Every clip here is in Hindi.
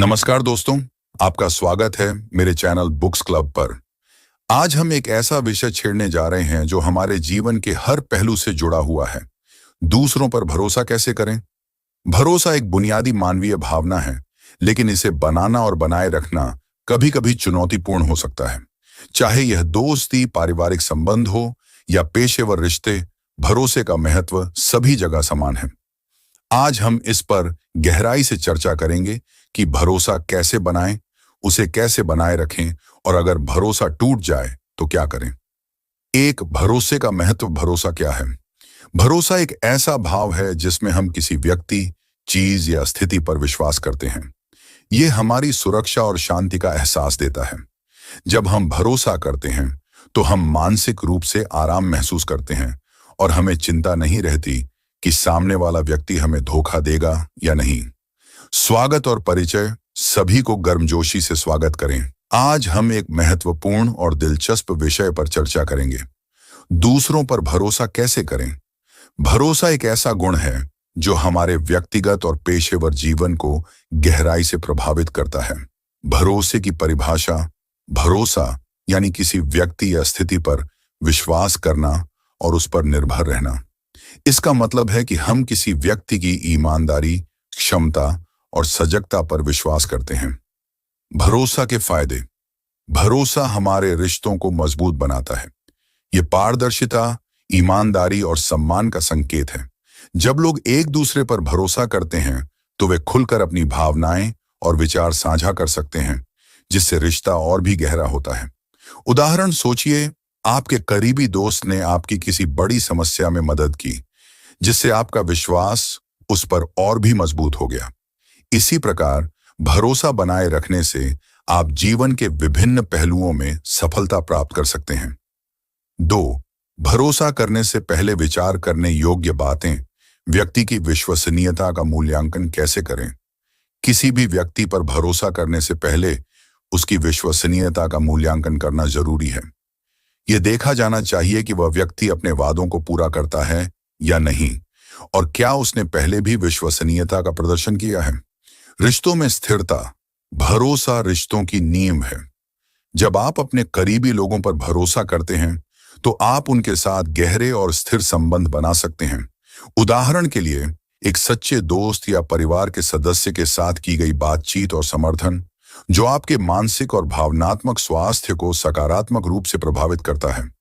नमस्कार दोस्तों, आपका स्वागत है मेरे चैनल बुक्स क्लब पर। आज हम एक ऐसा विषय छेड़ने जा रहे हैं जो हमारे जीवन के हर पहलू से जुड़ा हुआ है। दूसरों पर भरोसा कैसे करें? भरोसा एक बुनियादी मानवीय भावना है, लेकिन इसे बनाना और बनाए रखना कभी-कभी चुनौतीपूर्ण हो सकता है। चाहे यह दोस्ती, पारिवारिक संबंध हो या पेशेवर रिश्ते, भरोसे का महत्व सभी जगह समान है। आज हम इस पर गहराई से चर्चा करेंगे कि भरोसा कैसे बनाएं, उसे कैसे बनाए रखें और अगर भरोसा टूट जाए तो क्या करें। एक भरोसे का महत्व। भरोसा क्या है? भरोसा एक ऐसा भाव है जिसमें हम किसी व्यक्ति, चीज या स्थिति पर विश्वास करते हैं। यह हमारी सुरक्षा और शांति का एहसास देता है। जब हम भरोसा करते हैं तो हम मानसिक रूप से आराम महसूस करते हैं और हमें चिंता नहीं रहती कि सामने वाला व्यक्ति हमें धोखा देगा या नहीं। स्वागत और परिचय। सभी को गर्मजोशी से स्वागत करें। आज हम एक महत्वपूर्ण और दिलचस्प विषय पर चर्चा करेंगे। दूसरों पर भरोसा कैसे करें? भरोसा एक ऐसा गुण है जो हमारे व्यक्तिगत और पेशेवर जीवन को गहराई से प्रभावित करता है। भरोसे की परिभाषा। भरोसा यानी किसी व्यक्ति या स्थिति पर विश्वास करना और उस पर निर्भर रहना। इसका मतलब है कि हम किसी व्यक्ति की ईमानदारी, क्षमता और सजगता पर विश्वास करते हैं। भरोसा के फायदे। भरोसा हमारे रिश्तों को मजबूत बनाता है। ये पारदर्शिता, ईमानदारी और सम्मान का संकेत है। जब लोग एक दूसरे पर भरोसा करते हैं तो वे खुलकर अपनी भावनाएं और विचार साझा कर सकते हैं, जिससे रिश्ता और भी गहरा होता है। उदाहरण सोचिए, आपके करीबी दोस्त ने आपकी किसी बड़ी समस्या में मदद की, जिससे आपका विश्वास उस पर और भी मजबूत हो गया। इसी प्रकार भरोसा बनाए रखने से आप जीवन के विभिन्न पहलुओं में सफलता प्राप्त कर सकते हैं। 2. भरोसा करने से पहले विचार करने योग्य बातें। व्यक्ति की विश्वसनीयता का मूल्यांकन कैसे करें? किसी भी व्यक्ति पर भरोसा करने से पहले उसकी विश्वसनीयता का मूल्यांकन करना जरूरी है। यह देखा जाना चाहिए कि वह व्यक्ति अपने वादों को पूरा करता है या नहीं, और क्या उसने पहले भी विश्वसनीयता का प्रदर्शन किया है। रिश्तों में स्थिरता। भरोसा रिश्तों की नींव है। जब आप अपने करीबी लोगों पर भरोसा करते हैं तो आप उनके साथ गहरे और स्थिर संबंध बना सकते हैं। उदाहरण के लिए, एक सच्चे दोस्त या परिवार के सदस्य के साथ की गई बातचीत और समर्थन, जो आपके मानसिक और भावनात्मक स्वास्थ्य को सकारात्मक रूप से प्रभावित करता है।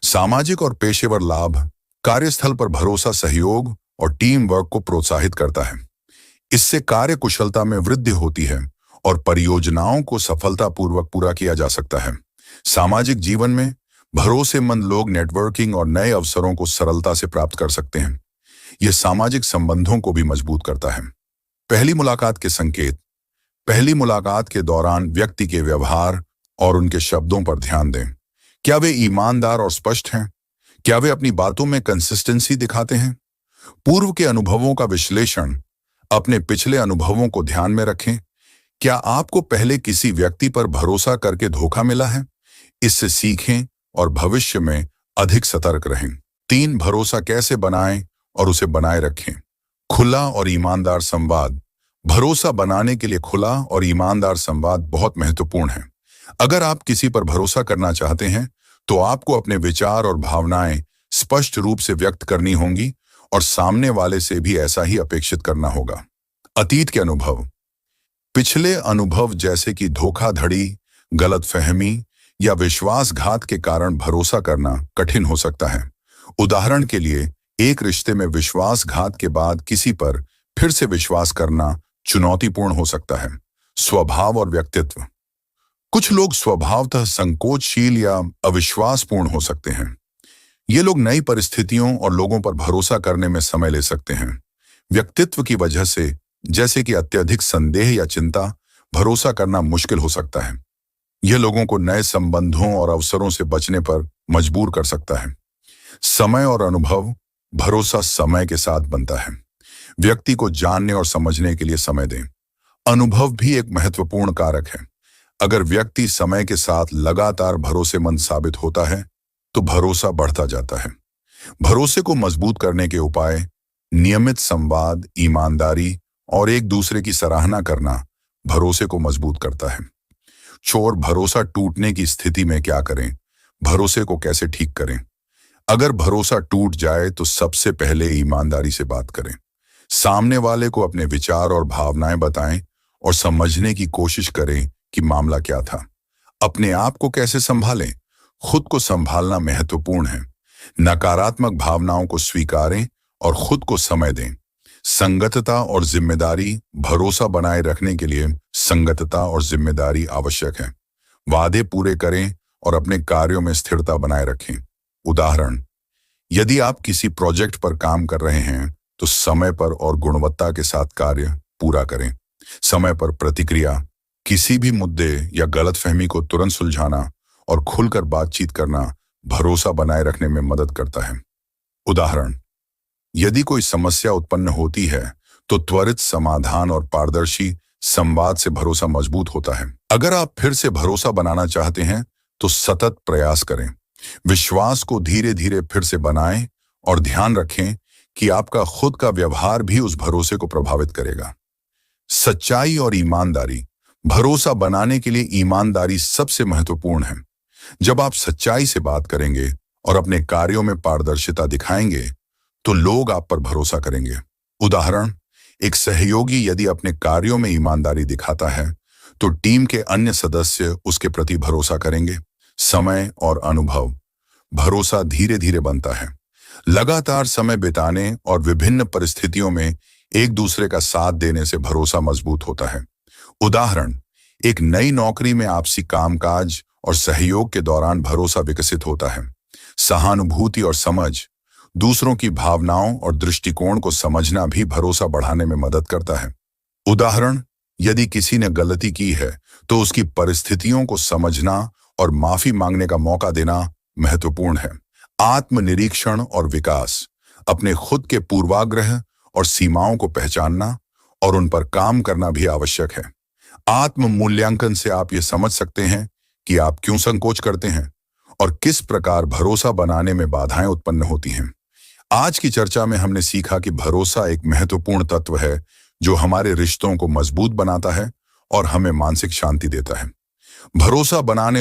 सामाजिक और पेशेवर लाभ। कार्यस्थल पर भरोसा सहयोग और टीम वर्क को प्रोत्साहित करता है। इससे कार्य कुशलता में वृद्धि होती है और परियोजनाओं को सफलतापूर्वक पूरा किया जा सकता है। सामाजिक जीवन में भरोसेमंद लोग नेटवर्किंग और नए अवसरों को सरलता से प्राप्त कर सकते हैं। यह सामाजिक संबंधों को भी मजबूत करता है। पहली मुलाकात के संकेत। पहली मुलाकात के दौरान व्यक्ति के व्यवहार और उनके शब्दों पर ध्यान दें। क्या वे ईमानदार और स्पष्ट हैं? क्या वे अपनी बातों में कंसिस्टेंसी दिखाते हैं? पूर्व के अनुभवों का विश्लेषण। अपने पिछले अनुभवों को ध्यान में रखें। क्या आपको पहले किसी व्यक्ति पर भरोसा करके धोखा मिला है? इससे सीखें और भविष्य में अधिक सतर्क रहें। 3. भरोसा कैसे बनाएं और उसे बनाए रखें। खुला और ईमानदार संवाद। भरोसा बनाने के लिए खुला और ईमानदार संवाद बहुत महत्वपूर्ण है। अगर आप किसी पर भरोसा करना चाहते हैं तो आपको अपने विचार और भावनाएं स्पष्ट रूप से व्यक्त करनी होंगी और सामने वाले से भी ऐसा ही अपेक्षित करना होगा। अतीत के अनुभव। पिछले अनुभव जैसे कि धोखाधड़ी, गलतफहमी या विश्वासघात के कारण भरोसा करना कठिन हो सकता है। उदाहरण के लिए, एक रिश्ते में विश्वासघात के बाद किसी पर फिर से विश्वास करना चुनौतीपूर्ण हो सकता है। स्वभाव और व्यक्तित्व। कुछ लोग स्वभावतः संकोचशील या अविश्वासपूर्ण हो सकते हैं। ये लोग नई परिस्थितियों और लोगों पर भरोसा करने में समय ले सकते हैं। व्यक्तित्व की वजह से, जैसे कि अत्यधिक संदेह या चिंता, भरोसा करना मुश्किल हो सकता है। यह लोगों को नए संबंधों और अवसरों से बचने पर मजबूर कर सकता है। समय और अनुभव। भरोसा समय के साथ बनता है। व्यक्ति को जानने और समझने के लिए समय दें। अनुभव भी एक महत्वपूर्ण कारक है। अगर व्यक्ति समय के साथ लगातार भरोसेमंद साबित होता है तो भरोसा बढ़ता जाता है। भरोसे को मजबूत करने के उपाय। नियमित संवाद, ईमानदारी और एक दूसरे की सराहना करना भरोसे को मजबूत करता है। चोर भरोसा टूटने की स्थिति में क्या करें? भरोसे को कैसे ठीक करें? अगर भरोसा टूट जाए तो सबसे पहले ईमानदारी से बात करें। सामने वाले को अपने विचार और भावनाएं बताएं और समझने की कोशिश करें कि मामला क्या था। अपने आप को कैसे संभालें? खुद को संभालना महत्वपूर्ण है। नकारात्मक भावनाओं को स्वीकारें और खुद को समय दें। संगतता और जिम्मेदारी भरोसा बनाए रखने के लिए संगतता और जिम्मेदारी आवश्यक है। वादे पूरे करें और अपने कार्यों में स्थिरता बनाए रखें। उदाहरण, यदि आप किसी प्रोजेक्ट पर काम कर रहे हैं तो समय पर और गुणवत्ता के साथ कार्य पूरा करें। समय पर प्रतिक्रिया, किसी भी मुद्दे या गलतफहमी को तुरंत सुलझाना और खुलकर बातचीत करना भरोसा बनाए रखने में मदद करता है। उदाहरण, यदि कोई समस्या उत्पन्न होती है तो त्वरित समाधान और पारदर्शी संवाद से भरोसा मजबूत होता है। अगर आप फिर से भरोसा बनाना चाहते हैं तो सतत प्रयास करें। विश्वास को धीरे धीरे फिर से बनाएं और ध्यान रखें कि आपका खुद का व्यवहार भी उस भरोसे को प्रभावित करेगा। सच्चाई और ईमानदारी भरोसा बनाने के लिए ईमानदारी सबसे महत्वपूर्ण है। जब आप सच्चाई से बात करेंगे और अपने कार्यों में पारदर्शिता दिखाएंगे तो लोग आप पर भरोसा करेंगे। उदाहरण, एक सहयोगी यदि अपने कार्यों में ईमानदारी दिखाता है तो टीम के अन्य सदस्य उसके प्रति भरोसा करेंगे। समय और अनुभव भरोसा धीरे धीरे बनता है। लगातार समय बिताने और विभिन्न परिस्थितियों में एक दूसरे का साथ देने से भरोसा मजबूत होता है। उदाहरण, एक नई नौकरी में आपसी कामकाज और सहयोग के दौरान भरोसा विकसित होता है। सहानुभूति और समझ, दूसरों की भावनाओं और दृष्टिकोण को समझना भी भरोसा बढ़ाने में मदद करता है। उदाहरण, यदि किसी ने गलती की है तो उसकी परिस्थितियों को समझना और माफी मांगने का मौका देना महत्वपूर्ण है। आत्मनिरीक्षण और विकास, अपने खुद के पूर्वाग्रह और सीमाओं को पहचानना और उन पर काम करना भी आवश्यक है। आत्म मूल्यांकन से आप ये समझ सकते हैं कि आप क्यों संकोच करते हैं और किस प्रकार भरोसा बनाने में बाधाएं उत्पन्न होती हैं। आज की चर्चा में हमने सीखा कि भरोसा एक महत्वपूर्ण तत्व है जो हमारे रिश्तों को मजबूत बनाता है और हमें मानसिक शांति देता है। भरोसा बनाने और